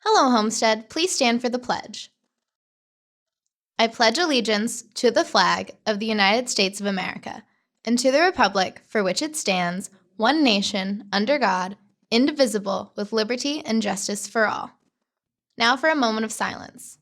Hello, Homestead. Please stand for the pledge. I pledge allegiance to the flag of the United States of America and to the republic for which it stands, one nation, under God, indivisible, with liberty and justice for all. Now for a moment of silence.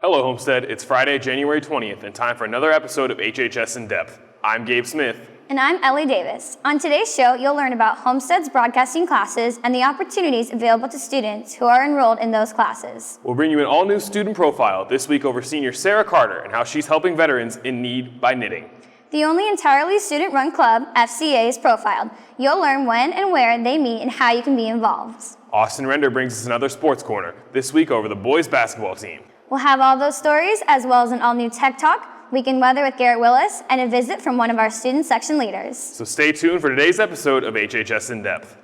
Hello, Homestead. It's Friday, January 20th, and time for another episode of HHS In Depth. I'm Gabe Smith. And I'm Ellie Davis. On today's show, you'll learn about Homestead's broadcasting classes and the opportunities available to students who are enrolled in those classes. We'll bring you an all-new student profile this week over senior Sarah Carter and how she's helping veterans in need by knitting. The only entirely student-run club, FCA, is profiled. You'll learn when and where they meet and how you can be involved. Austin Render brings us another sports corner, this week over the boys basketball team. We'll have all those stories, as well as an all-new Tech Talk, weekend weather with Garrett Willis, and a visit from one of our student section leaders. So stay tuned for today's episode of HHS In Depth.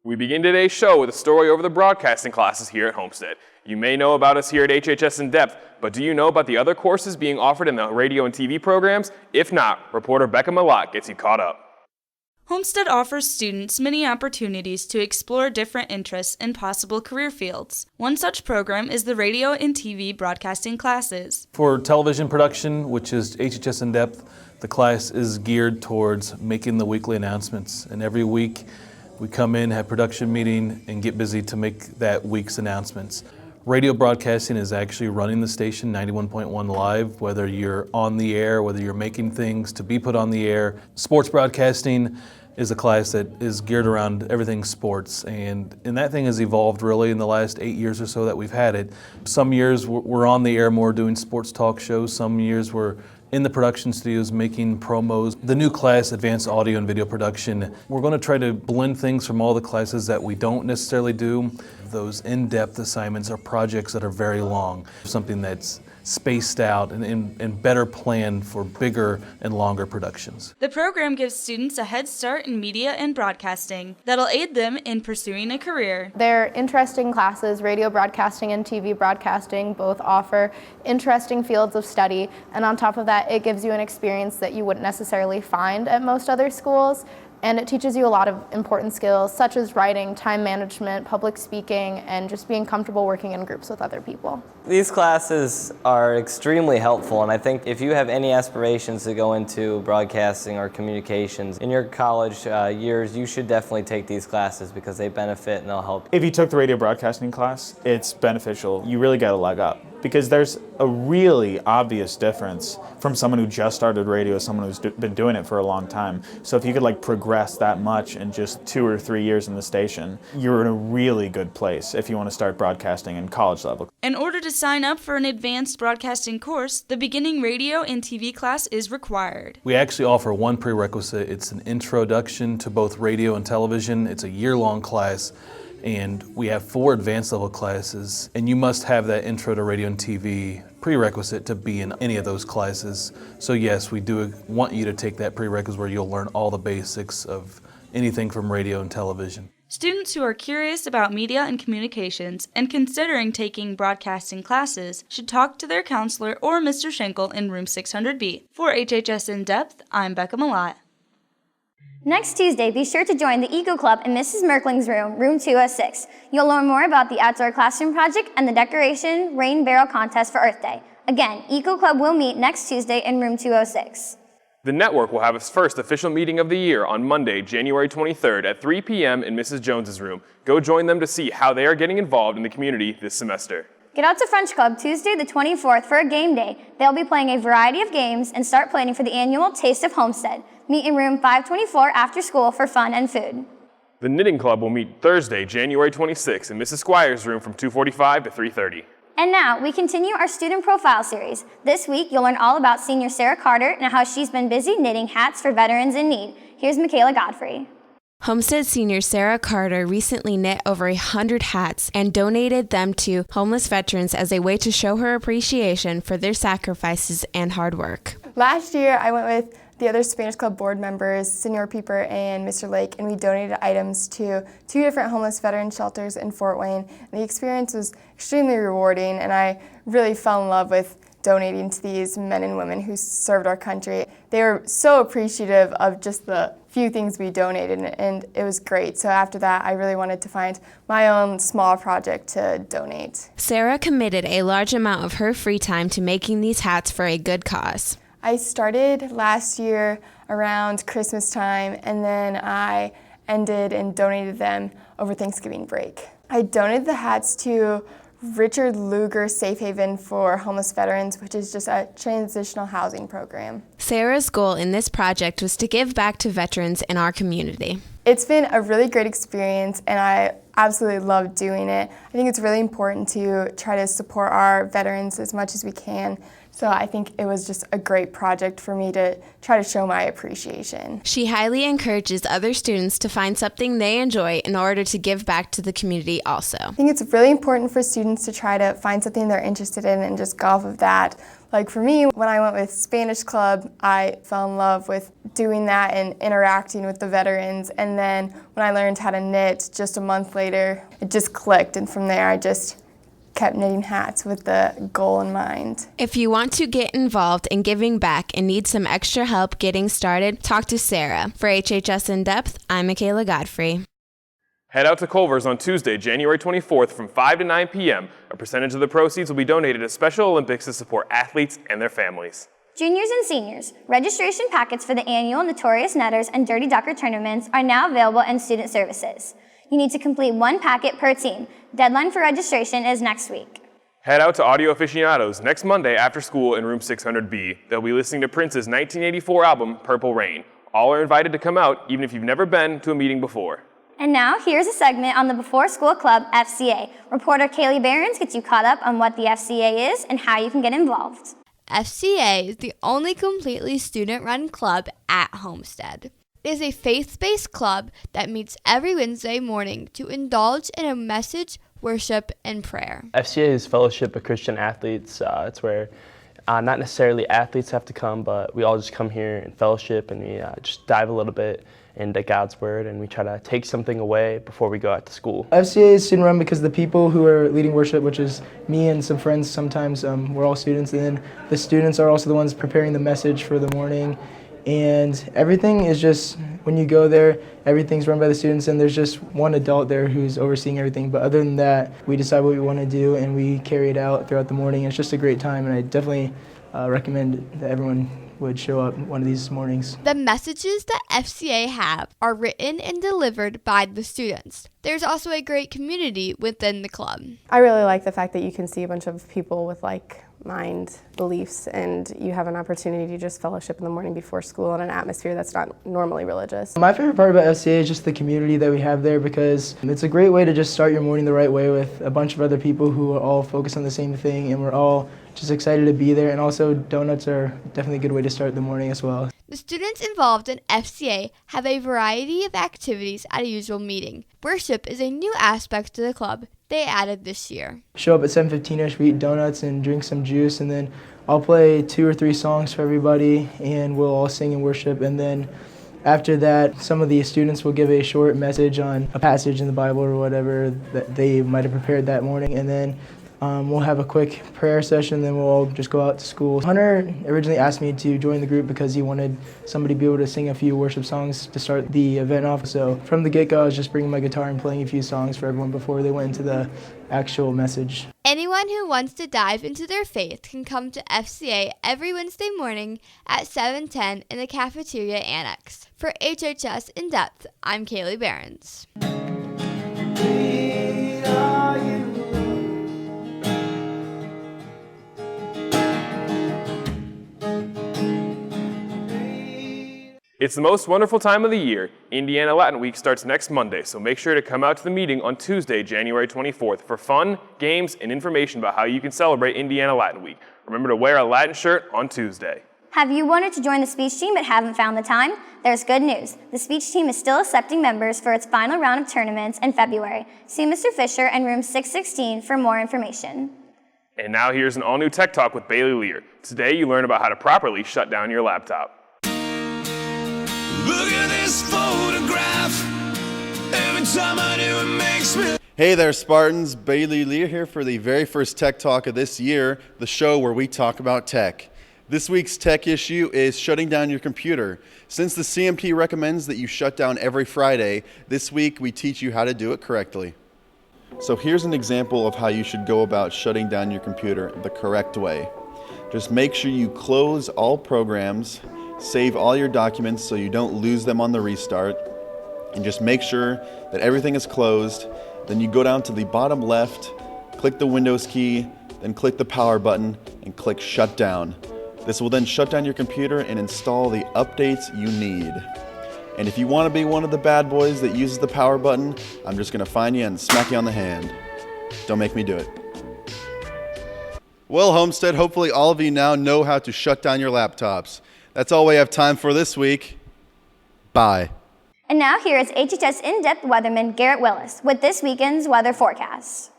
We begin today's show with a story over the broadcasting classes here at Homestead. You may know about us here at HHS In Depth, but do you know about the other courses being offered in the radio and TV programs? If not, reporter Becca Malott gets you caught up. Homestead offers students many opportunities to explore different interests and possible career fields. One such program is the radio and TV broadcasting classes. For television production, which is HHS In Depth, the class is geared towards making the weekly announcements. And every week, we come in, have production meeting, and get busy to make that week's announcements. Radio broadcasting is actually running the station 91.1 live, whether you're on the air, whether you're making things to be put on the air. Sports broadcasting is a class that is geared around everything sports, and that thing has evolved really in the last 8 years or so that we've had it. Some years we're on the air more doing sports talk shows, some years we're in the production studios making promos. The new class, Advanced Audio and Video Production, we're going to try to blend things from all the classes that we don't necessarily do. Those in-depth assignments are projects that are very long, something that's spaced out and better planned for bigger and longer productions. The program gives students a head start in media and broadcasting that'll aid them in pursuing a career. They're interesting classes. Radio broadcasting and TV broadcasting both offer interesting fields of study, and on top of that, it gives you an experience that you wouldn't necessarily find at most other schools. And it teaches you a lot of important skills such as writing, time management, public speaking, and just being comfortable working in groups with other people. These classes are extremely helpful, and I think if you have any aspirations to go into broadcasting or communications in your college years, you should definitely take these classes because they benefit and they'll help. If you took the radio broadcasting class, it's beneficial. You really got a leg up because there's a really obvious difference from someone who just started radio to someone who's been doing it for a long time. So if you could progress that much in just 2 or 3 years in the station, you're in a really good place if you want to start broadcasting in college level. In order to sign up for an advanced broadcasting course, the beginning radio and TV class is required. We actually offer one prerequisite. It's an introduction to both radio and television. It's a year-long class, and we have 4 advanced level classes, and you must have that intro to radio and TV prerequisite to be in any of those classes. So yes, we do want you to take that prerequisite where you'll learn all the basics of anything from radio and television. Students who are curious about media and communications and considering taking broadcasting classes should talk to their counselor or Mr. Schenkel in room 600B. For HHS In Depth, I'm Becca Malott. Next Tuesday, be sure to join the Eco Club in Mrs. Merkling's room, room 206. You'll learn more about the outdoor classroom project and the decoration rain barrel contest for Earth Day. Again, Eco Club will meet next Tuesday in room 206. The network will have its first official meeting of the year on Monday, January 23rd at 3 p.m. in Mrs. Jones's room. Go join them to see how they are getting involved in the community this semester. Get out to French Club Tuesday the 24th for a game day. They'll be playing a variety of games and start planning for the annual Taste of Homestead. Meet in room 524 after school for fun and food. The Knitting Club will meet Thursday, January 26th in Mrs. Squire's room from 2:45 to 3:30. And now, we continue our student profile series. This week, you'll learn all about senior Sarah Carter and how she's been busy knitting hats for veterans in need. Here's Michaela Godfrey. Homestead senior Sarah Carter recently knit over 100 hats and donated them to homeless veterans as a way to show her appreciation for their sacrifices and hard work. Last year, I went with the other Spanish Club board members, Senor Pieper and Mr. Lake, and we donated items to 2 different homeless veteran shelters in Fort Wayne. And the experience was extremely rewarding, and I really fell in love with donating to these men and women who served our country. They were so appreciative of just the few things we donated, and it was great. So after that, I really wanted to find my own small project to donate. Sarah committed a large amount of her free time to making these hats for a good cause. I started last year around Christmas time, and then I ended and donated them over Thanksgiving break. I donated the hats to Richard Lugar Safe Haven for Homeless Veterans, which is just a transitional housing program. Sarah's goal in this project was to give back to veterans in our community. It's been a really great experience, and I absolutely love doing it. I think it's really important to try to support our veterans as much as we can. So I think it was just a great project for me to try to show my appreciation. She highly encourages other students to find something they enjoy in order to give back to the community also. I think it's really important for students to try to find something they're interested in and just go off of that. Like for me, when I went with Spanish Club, I fell in love with doing that and interacting with the veterans. And then when I learned how to knit just a month later, it just clicked. And from there, I just kept knitting hats with the goal in mind. If you want to get involved in giving back and need some extra help getting started, talk to Sarah. For HHS In Depth, I'm Michaela Godfrey. Head out to Culver's on Tuesday, January 24th from 5 to 9 p.m. A percentage of the proceeds will be donated to Special Olympics to support athletes and their families. Juniors and seniors, registration packets for the annual Notorious Netters and Dirty Ducker tournaments are now available in Student Services. You need to complete 1 packet per team. Deadline for registration is next week. Head out to Audio Aficionados next Monday after school in room 600B. They'll be listening to Prince's 1984 album, Purple Rain. All are invited to come out, even if you've never been to a meeting before. And now, here's a segment on the Before School Club FCA. Reporter Kaylee Behrens gets you caught up on what the FCA is and how you can get involved. FCA is the only completely student-run club at Homestead. It is a faith-based club that meets every Wednesday morning to indulge in a message, worship, and prayer. FCA is Fellowship of Christian Athletes. It's where not necessarily athletes have to come, but we all just come here and fellowship, and we just dive a little bit into God's Word, and we try to take something away before we go out to school. FCA is student run because the people who are leading worship, which is me and some friends sometimes, we're all students, and then the students are also the ones preparing the message for the morning. And everything is just, when you go there, everything's run by the students, and there's just one adult there who's overseeing everything. But other than that, we decide what we want to do, and we carry it out throughout the morning. It's just a great time, and I definitely recommend that everyone would show up one of these mornings. The messages that FCA have are written and delivered by the students. There's also a great community within the club. I really like the fact that you can see a bunch of people with like-mind beliefs, and you have an opportunity to just fellowship in the morning before school in an atmosphere that's not normally religious. My favorite part about FCA is just the community that we have there, because it's a great way to just start your morning the right way with a bunch of other people who are all focused on the same thing, and we're all just excited to be there. And also, donuts are definitely a good way to start the morning as well. The students involved in FCA have a variety of activities at a usual meeting. Worship is a new aspect to the club they added this year. Show up at 7:15ish, we eat donuts and drink some juice, and then I'll play 2 or 3 songs for everybody, and we'll all sing and worship. And then after that, some of the students will give a short message on a passage in the Bible or whatever that they might have prepared that morning, and then we'll have a quick prayer session, then we'll all just go out to school. Hunter originally asked me to join the group because he wanted somebody to be able to sing a few worship songs to start the event off. So from the get-go, I was just bringing my guitar and playing a few songs for everyone before they went into the actual message. Anyone who wants to dive into their faith can come to FCA every Wednesday morning at 7:10 in the cafeteria annex. For HHS In Depth, I'm Kaylee Behrens. It's the most wonderful time of the year. Indiana Latin Week starts next Monday, so make sure to come out to the meeting on Tuesday, January 24th for fun, games, and information about how you can celebrate Indiana Latin Week. Remember to wear a Latin shirt on Tuesday. Have you wanted to join the speech team but haven't found the time? There's good news. The speech team is still accepting members for its final round of tournaments in February. See Mr. Fisher in room 616 for more information. And now here's an all-new Tech Talk with Bailey Lear. Today you learn about how to properly shut down your laptop. Look at this photograph. Every time I do it makes me. Hey there, Spartans. Bailey Lear here for the very first Tech Talk of this year, the show where we talk about tech. This week's tech issue is shutting down your computer. Since the CMT recommends that you shut down every Friday, this week we teach you how to do it correctly. So here's an example of how you should go about shutting down your computer the correct way. Just make sure you close all programs, save all your documents so you don't lose them on the restart, and just make sure that everything is closed. Then you go down to the bottom left, click the Windows key, then click the power button and click shut down. This will then shut down your computer and install the updates you need. And if you want to be one of the bad boys that uses the power button, I'm just going to find you and smack you on the hand. Don't make me do it. Well, Homestead, hopefully all of you now know how to shut down your laptops. That's all we have time for this week. Bye. And now here is HHS In Depth weatherman Garrett Willis with this weekend's weather forecast.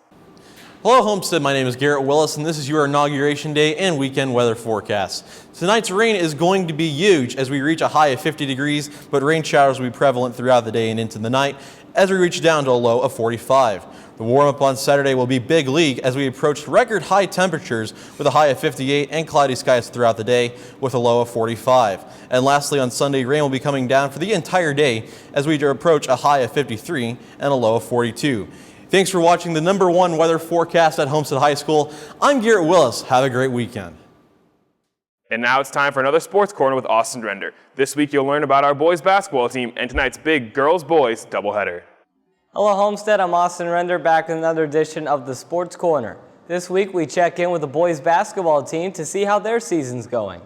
Hello Homestead, my name is Garrett Willis and this is your inauguration day and weekend weather forecast. Tonight's rain is going to be huge as we reach a high of 50 degrees, but rain showers will be prevalent throughout the day and into the night as we reach down to a low of 45. The warm-up on Saturday will be big league as we approach record high temperatures with a high of 58 and cloudy skies throughout the day with a low of 45. And lastly, on Sunday, rain will be coming down for the entire day as we approach a high of 53 and a low of 42. Thanks for watching the #1 weather forecast at Homestead High School. I'm Garrett Willis. Have a great weekend. And now it's time for another Sports Corner with Austin Render. This week you'll learn about our boys basketball team and tonight's big girls-boys doubleheader. Hello Homestead, I'm Austin Render back with another edition of the Sports Corner. This week we check in with the boys basketball team to see how their season's going.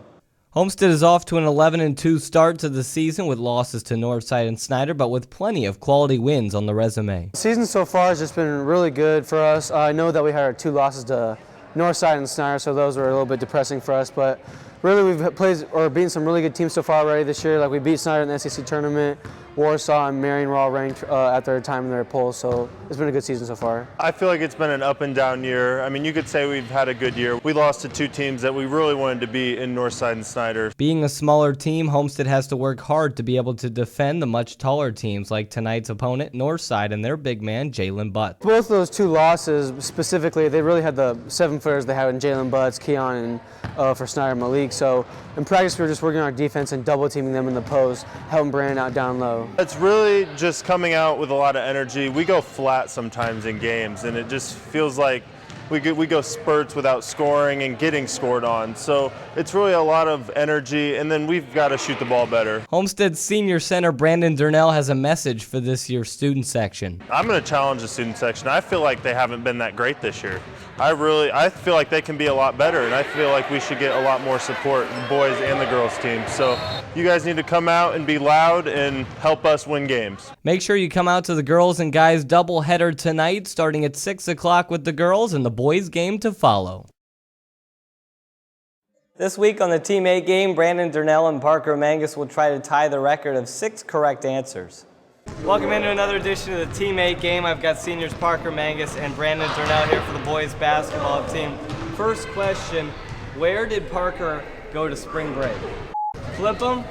Homestead is off to an 11-2 start to the season with losses to Northside and Snyder, but with plenty of quality wins on the resume. The season so far has just been really good for us. I know that we had our 2 losses to Northside and Snyder, so those were a little bit depressing for us, but really we've played or beaten some really good teams so far already this year. Like we beat Snyder in the SEC tournament. Warsaw and Marion were all ranked at their time in their polls, so it's been a good season so far. I feel like it's been an up and down year. I mean, you could say we've had a good year. We lost to 2 teams that we really wanted to beat in Northside and Snyder. Being a smaller team, Homestead has to work hard to be able to defend the much taller teams like tonight's opponent, Northside, and their big man, Jalen Butts. Both of those 2 losses, specifically, they really had the 7-footers they had in Jalen Butts, Keon, and for Snyder Malik. So in practice, we were just working on our defense and double teaming them in the post, helping Brandon out down low. It's really just coming out with a lot of energy. We go flat sometimes in games, and it just feels like we go spurts without scoring and getting scored on. So it's really a lot of energy, and then we've got to shoot the ball better. Homestead senior center Brandon Durnell has a message for this year's student section. I'm going to challenge the student section. I feel like they haven't been that great this year. I feel like they can be a lot better, and I feel like we should get a lot more support, the boys and the girls team. So you guys need to come out and be loud and help us win games. Make sure you come out to the girls and guys doubleheader tonight, starting at 6 o'clock with the girls and the boys game to follow. This week on the Team 8 game, Brandon Durnell and Parker Mangus will try to tie the record of 6 correct answers. Welcome into another edition of the Team 8 game. I've got seniors Parker Mangus and Brandon Durnell here for the boys basketball team. First question, where did Parker go to spring break? Flip them,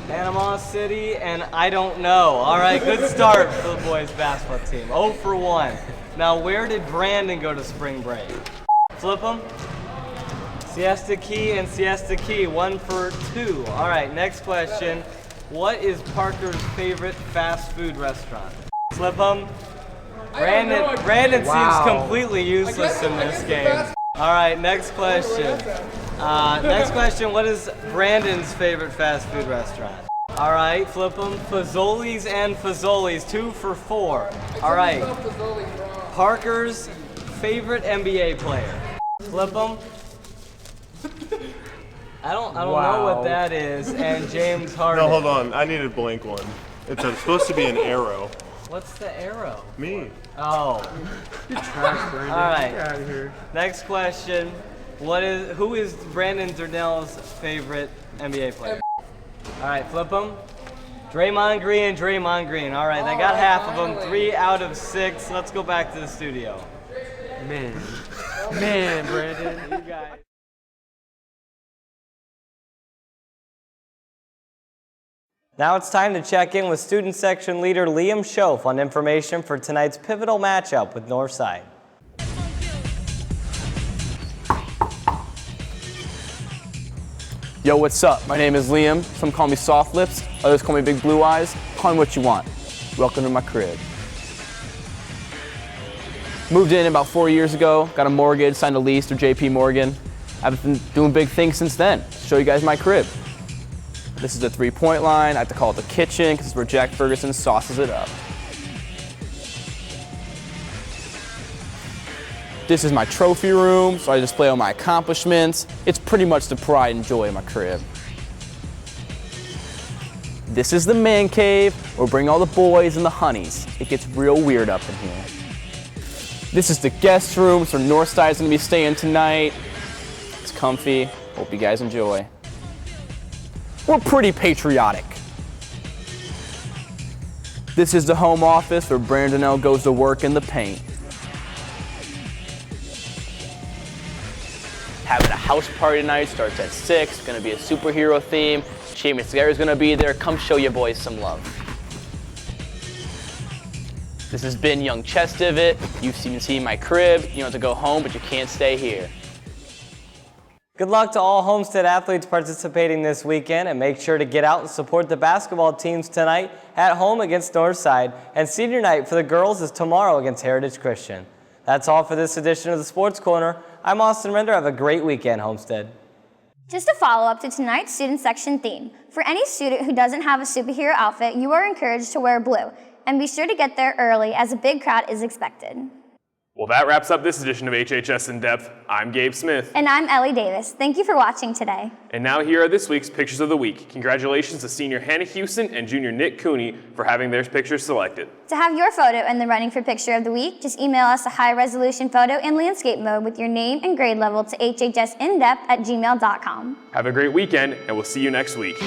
Panama City, and I don't know. All right, good start for the boys basketball team. 0 for 1. Now, where did Brandon go to spring break? Flip them, Siesta Key and Siesta Key, 1 for 2. All right, next question. What is Parker's favorite fast food restaurant? Flip them. Brandon seems completely useless in this game. All right, next question. Next question, what is Brandon's favorite fast food restaurant? All right, flip them. Fazoli's and Fazoli's, 2 for 4. All right, Parker's favorite NBA player. Flip them. I don't know what that is. And James Harden. No, hold on. I need a blank one. It's supposed to be an arrow. What's the arrow? Me. Oh. You're trash, Brandon. All right. Get out of here. Next question. Who is Brandon Darnell's favorite NBA player? All right, flip them. Draymond Green. All right, they got half of them. 3 out of 6. Let's go back to the studio. Man, Brandon. You guys. Now it's time to check in with student section leader Liam Schoaf on information for tonight's pivotal matchup with Northside. Yo, what's up? My name is Liam. Some call me Soft Lips, others call me Big Blue Eyes. Call me what you want. Welcome to my crib. Moved in about 4 years ago, got a mortgage, signed a lease through JP Morgan. I've been doing big things since then. Show you guys my crib. This is the 3-point line. I have to call it the kitchen because it's where Jack Ferguson sauces it up. This is my trophy room, so I display all my accomplishments. It's pretty much the pride and joy of my crib. This is the man cave, where we bring all the boys and the honeys. It gets real weird up in here. This is the guest room, so Northside's gonna be staying tonight. It's comfy. Hope you guys enjoy. We're pretty patriotic. This is the home office where Brandon L goes to work in the paint. Having a house party tonight, starts at 6, gonna be a superhero theme. Seamus Guerra's gonna be there. Come show your boys some love. This has been Young Chest Divot. You've seen my crib. You don't have to go home, but you can't stay here. Good luck to all Homestead athletes participating this weekend, and make sure to get out and support the basketball teams tonight at home against Northside, and senior night for the girls is tomorrow against Heritage Christian. That's all for this edition of the Sports Corner. I'm Austin Render. Have a great weekend, Homestead. Just a follow-up to tonight's student section theme. For any student who doesn't have a superhero outfit, you are encouraged to wear blue, and be sure to get there early as a big crowd is expected. Well, that wraps up this edition of HHS In Depth. I'm Gabe Smith. And I'm Ellie Davis. Thank you for watching today. And now here are this week's Pictures of the Week. Congratulations to senior Hannah Houston and junior Nick Cooney for having their pictures selected. To have your photo in the running for Picture of the Week, just email us a high-resolution photo in landscape mode with your name and grade level to hhsindepth@gmail.com. Have a great weekend, and we'll see you next week.